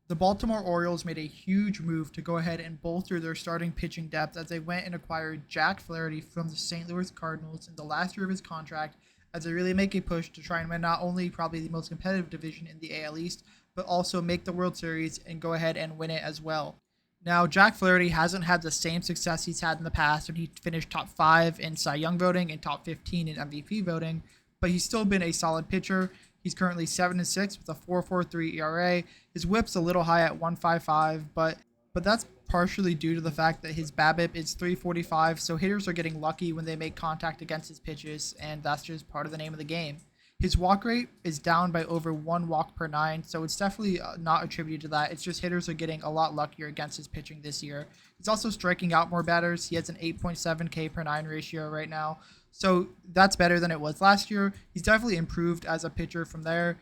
The Baltimore Orioles made a huge move to go ahead and bolster their starting pitching depth as they went and acquired Jack Flaherty from the St. Louis Cardinals in the last year of his contract as they really make a push to try and win not only probably the most competitive division in the AL East, but also make the World Series and go ahead and win it as well. Now, Jack Flaherty hasn't had the same success he's had in the past when he finished top 5 in Cy Young voting and top 15 in MVP voting, but he's still been a solid pitcher. He's currently 7-6 with a 4.43 ERA. His WHIP's a little high at 1.55, but that's partially due to the fact that his BABIP is 3.45, so hitters are getting lucky when they make contact against his pitches, and that's just part of the name of the game. His walk rate is down by over 1 walk per 9, so it's definitely not attributed to that. It's just hitters are getting a lot luckier against his pitching this year. He's also striking out more batters. He has an 8.7 K per 9 ratio right now, so that's better than it was last year. He's definitely improved as a pitcher from there,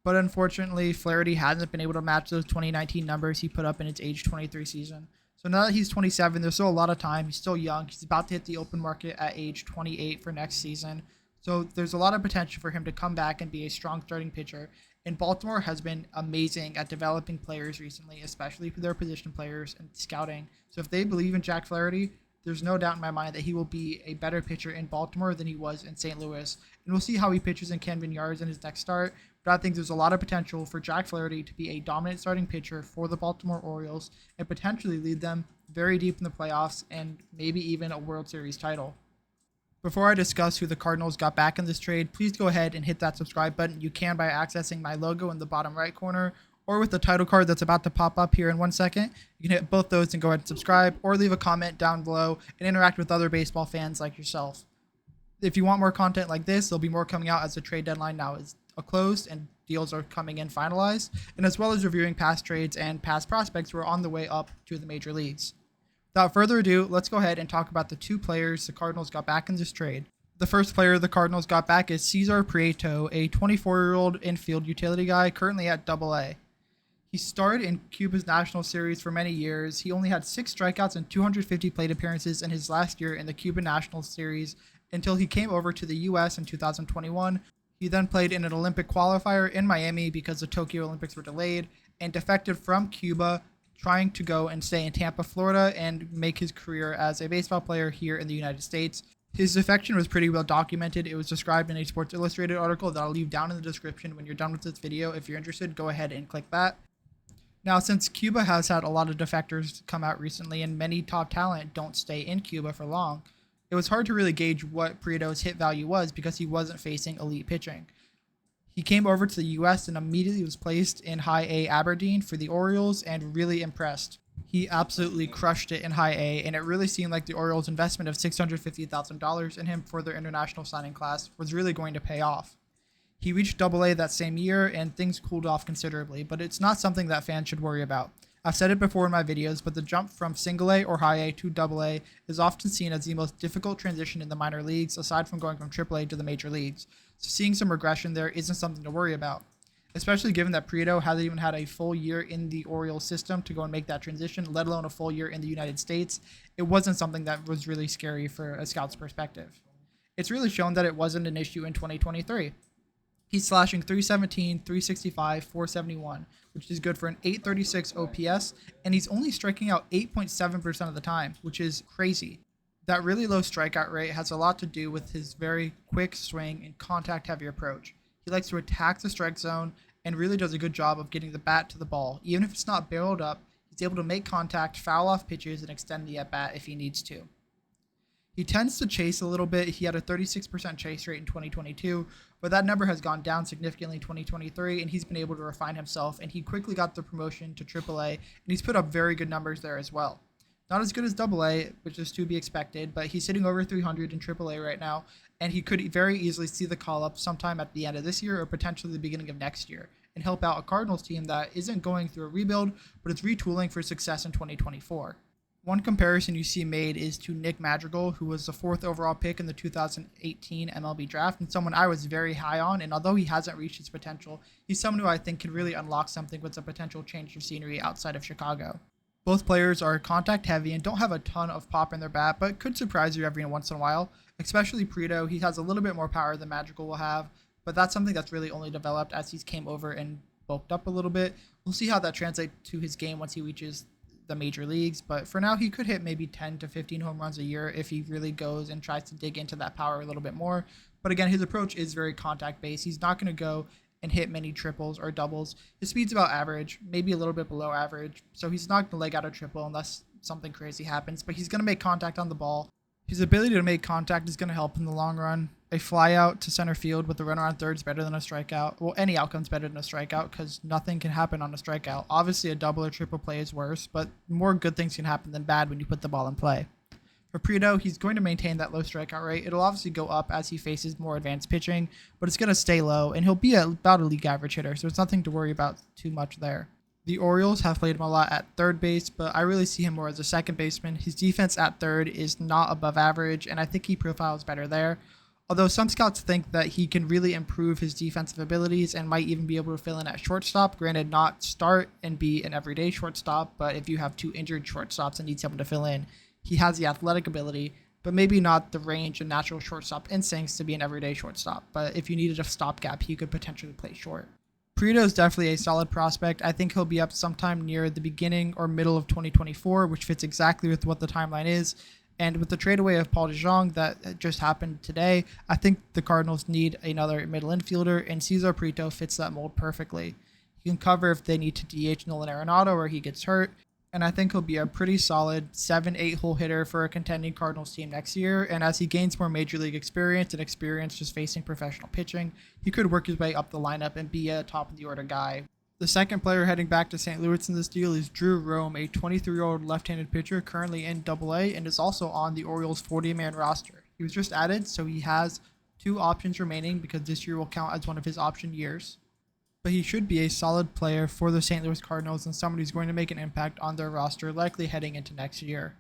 but unfortunately, Flaherty hasn't been able to match those 2019 numbers he put up in his age 23 season. So now that he's 27, there's still a lot of time. He's still young. He's about to hit the open market at age 28 for next season. So there's a lot of potential for him to come back and be a strong starting pitcher. And Baltimore has been amazing at developing players recently, especially for their position players and scouting. So if they believe in Jack Flaherty, there's no doubt in my mind that he will be a better pitcher in Baltimore than he was in St. Louis. And we'll see how he pitches in Camden Yards in his next start. But I think there's a lot of potential for Jack Flaherty to be a dominant starting pitcher for the Baltimore Orioles and potentially lead them very deep in the playoffs and maybe even a World Series title. Before I discuss who the Cardinals got back in this trade, please go ahead and hit that subscribe button. You can by accessing my logo in the bottom right corner or with the title card that's about to pop up here in 1 second. You can hit both those and go ahead and subscribe or leave a comment down below and interact with other baseball fans like yourself. If you want more content like this, there'll be more coming out as the trade deadline now is closed and deals are coming in finalized, and as well as reviewing past trades and past prospects who are on the way up to the major leagues. Without further ado, let's go ahead and talk about the two players the Cardinals got back in this trade. The first player the Cardinals got back is Cesar Prieto, a 24-year-old infield utility guy currently at AA. He starred in Cuba's National Series for many years. He only had 6 strikeouts and 250 plate appearances in his last year in the Cuban National Series until he came over to the U.S. in 2021. He then played in an Olympic qualifier in Miami because the Tokyo Olympics were delayed and defected from Cuba, trying to go and stay in Tampa, Florida, and make his career as a baseball player here in the United States. His defection was pretty well documented. It was described in a Sports Illustrated article that I'll leave down in the description when you're done with this video. If you're interested, go ahead and click that. Now, since Cuba has had a lot of defectors come out recently and many top talent don't stay in Cuba for long, it was hard to really gauge what Prieto's hit value was because he wasn't facing elite pitching. He came over to the U.S. and immediately was placed in High A Aberdeen for the Orioles and really impressed. He absolutely crushed it in High A, and it really seemed like the Orioles' investment of $650,000 in him for their international signing class was really going to pay off. He reached Double A that same year, and things cooled off considerably, but it's not something that fans should worry about. I've said it before in my videos, but the jump from Single A or High A to Double A is often seen as the most difficult transition in the minor leagues, aside from going from Triple A to the major leagues. So seeing some regression there isn't something to worry about, especially given that Prieto hasn't even had a full year in the Orioles system to go and make that transition, let alone a full year in the United States. It wasn't something that was really scary for a scout's perspective. It's really shown that it wasn't an issue in 2023. He's slashing 317, 365, 471, which is good for an 836 OPS, and he's only striking out 8.7% of the time, which is crazy. That really low strikeout rate has a lot to do with his very quick swing and contact-heavy approach. He likes to attack the strike zone and really does a good job of getting the bat to the ball. Even if it's not barreled up, he's able to make contact, foul off pitches, and extend the at-bat if he needs to. He tends to chase a little bit. He had a 36% chase rate in 2022, but that number has gone down significantly in 2023, and he's been able to refine himself, and he quickly got the promotion to AAA, and he's put up very good numbers there as well. Not as good as AA, which is to be expected, but he's hitting over 300 in AAA right now, and he could very easily see the call-up sometime at the end of this year or potentially the beginning of next year, and help out a Cardinals team that isn't going through a rebuild, but it's retooling for success in 2024. One comparison you see made is to Nick Madrigal, who was the 4th overall pick in the 2018 MLB draft, and someone I was very high on, and although he hasn't reached his potential, he's someone who I think can really unlock something with a potential change of scenery outside of Chicago. Both players are contact heavy and don't have a ton of pop in their bat, but could surprise you every once in a while, especially Prieto. He has a little bit more power than Madrigal will have, but that's something that's really only developed as he's came over and bulked up a little bit, We'll see how that translates to his game once he reaches the major leagues, but for now he could hit maybe 10 to 15 home runs a year if he really goes and tries to dig into that power a little bit more. But again, his approach is very contact based. He's not going to go and hit many triples or doubles. His speed's about average, maybe a little bit below average, so he's not going to leg out a triple unless something crazy happens, but he's going to make contact on the ball. His ability to make contact is going to help in the long run. A fly out to center field with a runner on third is better than a strikeout. Well, any outcome's better than a strikeout because nothing can happen on a strikeout. Obviously, a double or triple play is worse, but more good things can happen than bad when you put the ball in play. For Prieto, he's going to maintain that low strikeout rate. It'll obviously go up as he faces more advanced pitching, but it's going to stay low, and he'll be about a league average hitter, so it's nothing to worry about too much there. The Orioles have played him a lot at third base, but I really see him more as a second baseman. His defense at third is not above average, and I think he profiles better there. Although some scouts think that he can really improve his defensive abilities and might even be able to fill in at shortstop. Granted, not start and be an everyday shortstop, but if you have two injured shortstops and need someone to fill in, he has the athletic ability, but maybe not the range and natural shortstop instincts to be an everyday shortstop. But if you needed a stopgap, he could potentially play short. Prieto is definitely a solid prospect. I think he'll be up sometime near the beginning or middle of 2024, which fits exactly with what the timeline is. And with the trade away of Paul DeJong that just happened today, I think the Cardinals need another middle infielder, and Cesar Prieto fits that mold perfectly. He can cover if they need to DH Nolan Arenado or he gets hurt, and I think he'll be a pretty solid 7-8 hole hitter for a contending Cardinals team next year. And as he gains more major league experience and experience just facing professional pitching, he could work his way up the lineup and be a top of the order guy. The second player heading back to St. Louis in this deal is Drew Rom, a 23-year-old left-handed pitcher currently in AA and is also on the Orioles 40-man roster. He was just added, so he has 2 options remaining because this year will count as one of his option years. But he should be a solid player for the St. Louis Cardinals and someone who's going to make an impact on their roster, likely heading into next year.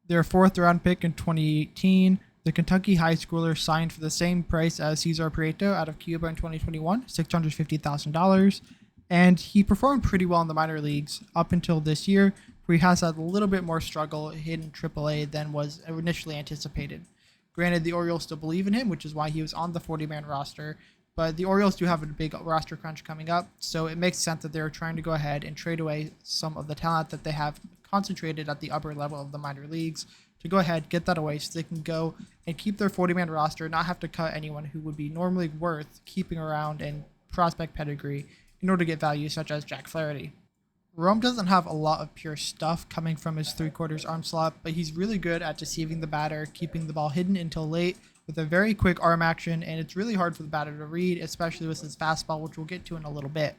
Their 4th-round pick in 2018, the Kentucky high schooler signed for the same price as Cesar Prieto out of Cuba in 2021, $650,000, and he performed pretty well in the minor leagues up until this year, where he has had a little bit more struggle in AAA than was initially anticipated. Granted, the Orioles still believe in him, which is why he was on the 40-man roster, but the Orioles do have a big roster crunch coming up, so it makes sense that they're trying to go ahead and trade away some of the talent that they have concentrated at the upper level of the minor leagues to go ahead, get that away so they can go and keep their 40-man roster, not have to cut anyone who would be normally worth keeping around and prospect pedigree in order to get value such as Jack Flaherty. Rom doesn't have a lot of pure stuff coming from his 3/4 arm slot, but he's really good at deceiving the batter, keeping the ball hidden until late, with a very quick arm action, and it's really hard for the batter to read, especially with his fastball, which we'll get to in a little bit.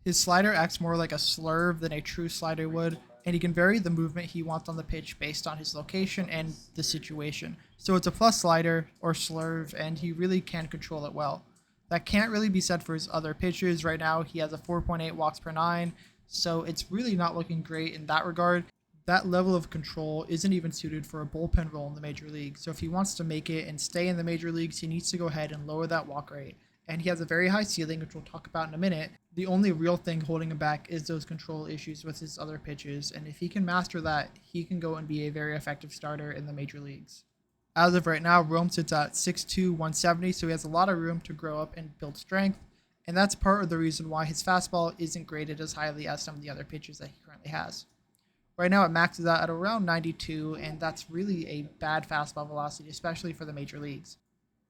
His slider acts more like a slurve than a true slider would, and he can vary the movement he wants on the pitch based on his location and the situation. So it's a plus slider or slurve, and he really can control it well. That can't really be said for his other pitches. Right now, he has a 4.8 walks per 9, so it's really not looking great in that regard. That level of control isn't even suited for a bullpen role in the major leagues. So if he wants to make it and stay in the major leagues, he needs to go ahead and lower that walk rate. And he has a very high ceiling, which we'll talk about in a minute. The only real thing holding him back is those control issues with his other pitches. And if he can master that, he can go and be a very effective starter in the major leagues. As of right now, Rom sits at 6'2", 170, so he has a lot of room to grow up and build strength. And that's part of the reason why his fastball isn't graded as highly as some of the other pitches that he currently has. Right now, it maxes out at around 92, and that's really a bad fastball velocity, especially for the major leagues.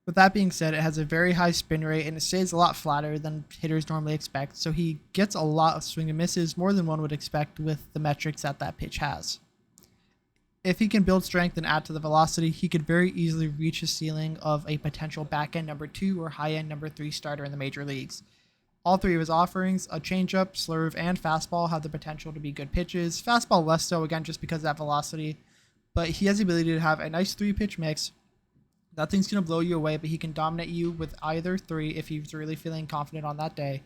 With that being said, it has a very high spin rate, and it stays a lot flatter than hitters normally expect, so he gets a lot of swing and misses, more than one would expect with the metrics that pitch has. If he can build strength and add to the velocity, he could very easily reach his ceiling of a potential back-end number 2 or high-end number 3 starter in the major leagues. All 3 of his offerings, a changeup, slurve, and fastball, have the potential to be good pitches. Fastball less so, again, just because of that velocity. But he has the ability to have a nice 3-pitch mix. Nothing's going to blow you away, but he can dominate you with either 3 if he's really feeling confident on that day.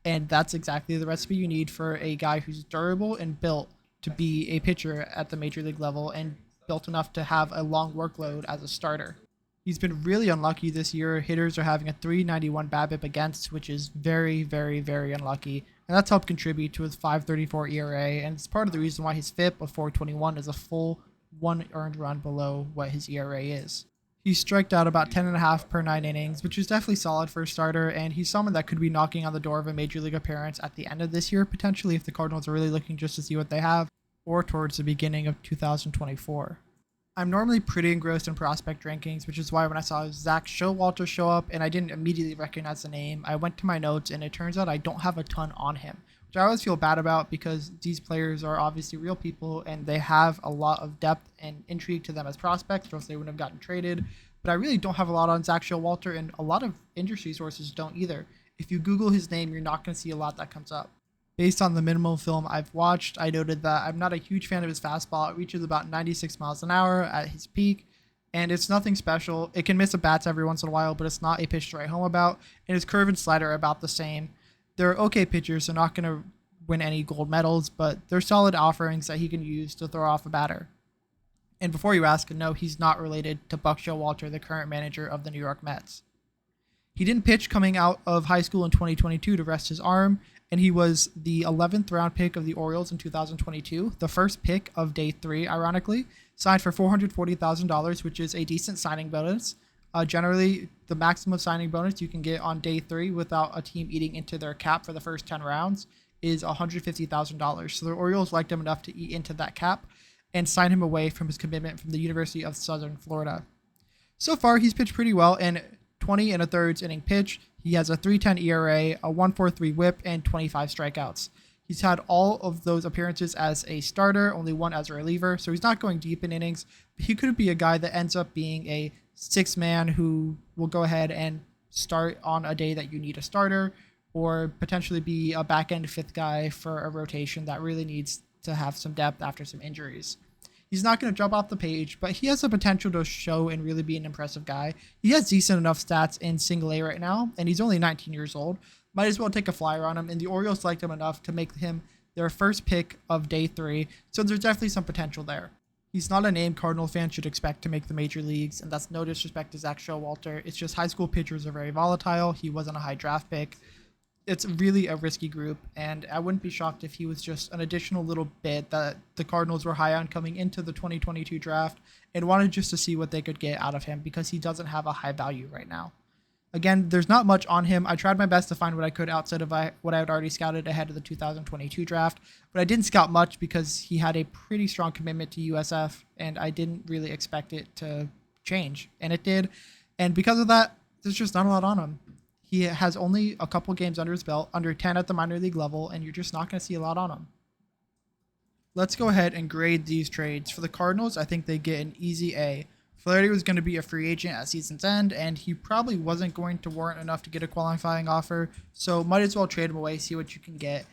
And that's exactly the recipe you need for a guy who's durable and built to be a pitcher at the major league level and built enough to have a long workload as a starter. He's been really unlucky this year. Hitters are having a 391 BABIP against, which is very, very, very unlucky. And that's helped contribute to his 5.34 ERA, and it's part of the reason why his FIP of 4.21 is a full 1 earned run below what his ERA is. He striked out about 10.5 per 9 innings, which is definitely solid for a starter, and he's someone that could be knocking on the door of a major league appearance at the end of this year, potentially if the Cardinals are really looking just to see what they have, or towards the beginning of 2024. I'm normally pretty engrossed in prospect rankings, which is why when I saw Zack Showalter show up and I didn't immediately recognize the name, I went to my notes and it turns out I don't have a ton on him, which I always feel bad about because these players are obviously real people and they have a lot of depth and intrigue to them as prospects, or else they wouldn't have gotten traded. But I really don't have a lot on Zack Showalter, and a lot of industry sources don't either. If you Google his name, you're not going to see a lot that comes up. Based on the minimal film I've watched, I noted that I'm not a huge fan of his fastball. It reaches about 96 miles an hour at his peak, and it's nothing special. It can miss a bats every once in a while, but it's not a pitch to write home about. And his curve and slider are about the same. They're okay pitchers, so not going to win any gold medals, but they're solid offerings that he can use to throw off a batter. And before you ask, no, he's not related to Buck Showalter, the current manager of the New York Mets. He didn't pitch coming out of high school in 2022 to rest his arm, and he was the 11th round pick of the Orioles in 2022, the first pick of day 3, ironically, signed for $440,000, which is a decent signing bonus. Generally, the maximum signing bonus you can get on day 3 without a team eating into their cap for the first 10 rounds is $150,000. So the Orioles liked him enough to eat into that cap and sign him away from his commitment from the University of Southern Florida. So far, he's pitched pretty well in 20 and a thirds inning pitch. He has a 3.10 ERA, a 1.43 WHIP, and 25 strikeouts. He's had all of those appearances as a starter, only one as a reliever, so he's not going deep in innings. But he could be a guy that ends up being a 6-man who will go ahead and start on a day that you need a starter, or potentially be a back-end 5th guy for a rotation that really needs to have some depth after some injuries. He's not going to jump off the page, but he has the potential to show and really be an impressive guy. He has decent enough stats in single A right now, and he's only 19 years old. Might as well take a flyer on him, and the Orioles liked him enough to make him their first pick of day 3, so there's definitely some potential there. He's not a name Cardinal fans should expect to make the major leagues, and that's no disrespect to Zack Showalter. It's just high school pitchers are very volatile. He wasn't a high draft pick. It's really a risky group, and I wouldn't be shocked if he was just an additional little bit that the Cardinals were high on coming into the 2022 draft and wanted just to see what they could get out of him because he doesn't have a high value right now. Again, there's not much on him. I tried my best to find what I could outside of what I had already scouted ahead of the 2022 draft, but I didn't scout much because he had a pretty strong commitment to USF, and I didn't really expect it to change, and it did. And because of that, there's just not a lot on him. He has only a couple games under his belt, under 10 at the minor league level, and you're just not going to see a lot on him. Let's go ahead and grade these trades. For the Cardinals, I think they get an easy A. Flaherty was going to be a free agent at season's end, and he probably wasn't going to warrant enough to get a qualifying offer, so might as well trade him away, see what you can get.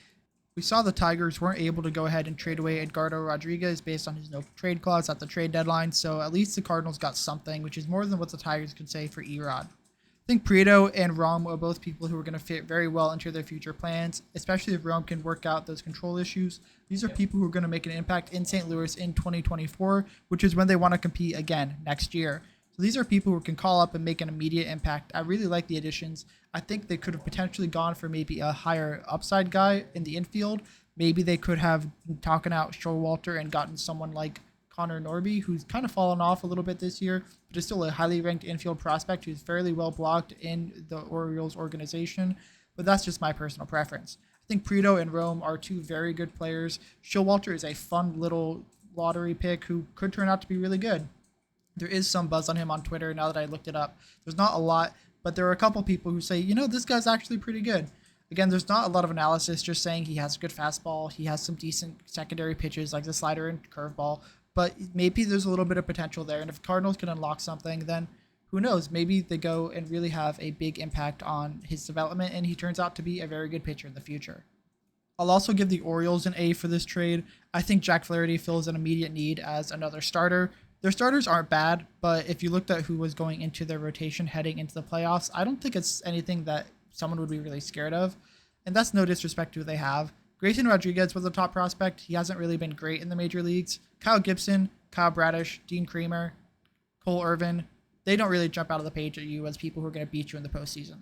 We saw the Tigers weren't able to go ahead and trade away Edgardo Rodriguez based on his no trade clause at the trade deadline, so at least the Cardinals got something, which is more than what the Tigers could say for Erod. I think Prieto and Rom are both people who are going to fit very well into their future plans, especially if Rom can work out those control issues. These are people who are going to make an impact in St. Louis in 2024, which is when they want to compete again next year. So these are people who can call up and make an immediate impact. I really like the additions. I think they could have potentially gone for maybe a higher upside guy in the infield. Maybe they could have been talking out Showalter and gotten someone like Connor Norby, who's kind of fallen off a little bit this year, but is still a highly ranked infield prospect who's fairly well blocked in the Orioles organization. But that's just my personal preference. I think Prieto and Rome are two very good players. Showalter is a fun little lottery pick who could turn out to be really good. There is some buzz on him on Twitter now that I looked it up. There's not a lot, but there are a couple people who say, this guy's actually pretty good. Again, there's not a lot of analysis, just saying he has a good fastball. He has some decent secondary pitches like the slider and curveball. But maybe there's a little bit of potential there. And if Cardinals can unlock something, then who knows? Maybe they go and really have a big impact on his development, and he turns out to be a very good pitcher in the future. I'll also give the Orioles an A for this trade. I think Jack Flaherty fills an immediate need as another starter. Their starters aren't bad, but if you looked at who was going into their rotation heading into the playoffs, I don't think it's anything that someone would be really scared of. And that's no disrespect to who they have. Grayson Rodriguez was a top prospect. He hasn't really been great in the major leagues. Kyle Gibson, Kyle Bradish, Dean Kremer, Cole Irvin, they don't really jump out of the page at you as people who are going to beat you in the postseason.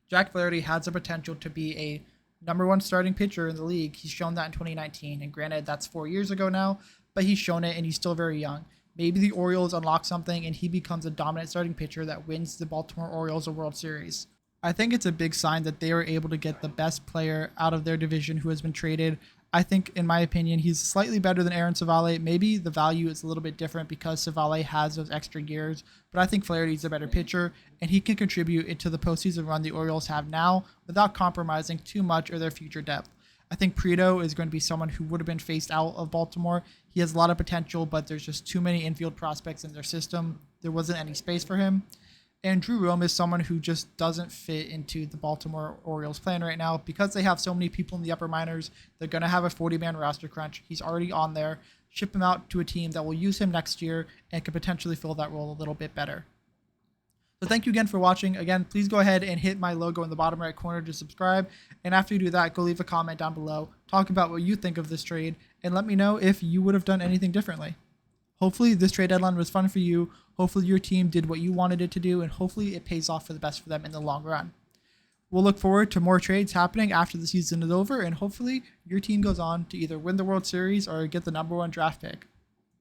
Jack Flaherty has the potential to be a number 1 starting pitcher in the league. He's shown that in 2019, and granted, that's 4 years ago now, but he's shown it, and he's still very young. maybe the Orioles unlock something and he becomes a dominant starting pitcher that wins the Baltimore Orioles a World Series. I think it's a big sign that they were able to get the best player out of their division who has been traded. I think, in my opinion, he's slightly better than Aaron Savale. Maybe the value is a little bit different because Savale has those extra years, but I think Flaherty's a better pitcher, and he can contribute into the postseason run the Orioles have now without compromising too much of their future depth. I think Prieto is going to be someone who would have been phased out of Baltimore. He has a lot of potential, but there's just too many infield prospects in their system. There wasn't any space for him. And Drew Rome is someone who just doesn't fit into the Baltimore Orioles plan right now because they have so many people in the upper minors. They're going to have a 40-man roster crunch. He's already on there. Ship him out to a team that will use him next year and could potentially fill that role a little bit better. So thank you again for watching. Again, please go ahead and hit my logo in the bottom right corner to subscribe. And after you do that, go leave a comment down below. Talk about what you think of this trade and let me know if you would have done anything differently. Hopefully this trade deadline was fun for you. Hopefully your team did what you wanted it to do, and hopefully it pays off for the best for them in the long run. We'll look forward to more trades happening after the season is over, and hopefully your team goes on to either win the World Series or get the #1 draft pick.